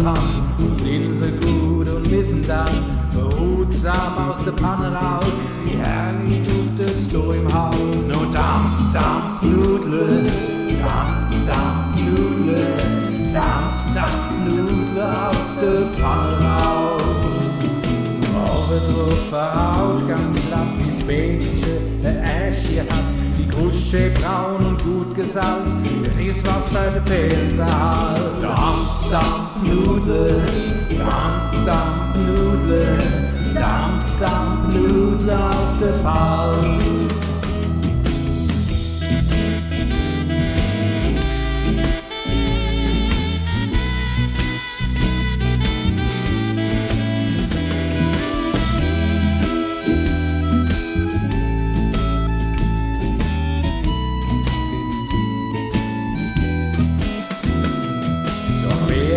Pan. Nun sind sie gut und müssen dann behutsam aus der Panne raus. Wie herrlich duftet's du im Haus. No Dampf, Dampf, Nudle, Dampf, Dampf, Nudle, Dampf, Dampf, Nudle aus der Panne raus. Oben drauf verhaut, ganz glatt wie's Bähnchen, Äschje hat. Die Kruste schön braun und gut gesalzt, das ist was für die Pilze halt. Dampf, Dampf, Nudle, Dampf, Dampf, Nudle, Dampf, Dampf, Nudle aus der Pfalz.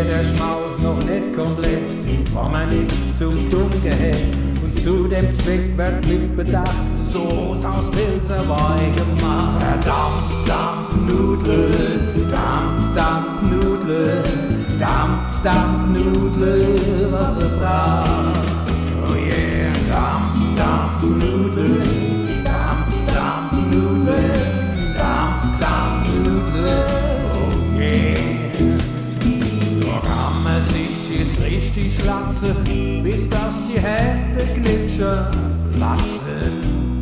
Der Schmaus noch nicht komplett, wo man nix zum Dunkel hätt. Und zu dem Zweck wird mit Bedacht Soße aus Pilzerwei gemacht. Verdammt, Dampf, Nudle, Dampf, Dampf, Nudle, Dampf, Dampf, Nudle, was er braucht. Oh yeah, Dampf, Dampf, Nudle, Dampf, Dampf, Nudle, Dampf, Dampf, Nudle, oh yeah. Sich jetzt richtig latzen, bis dass die Hände glitschen lassen.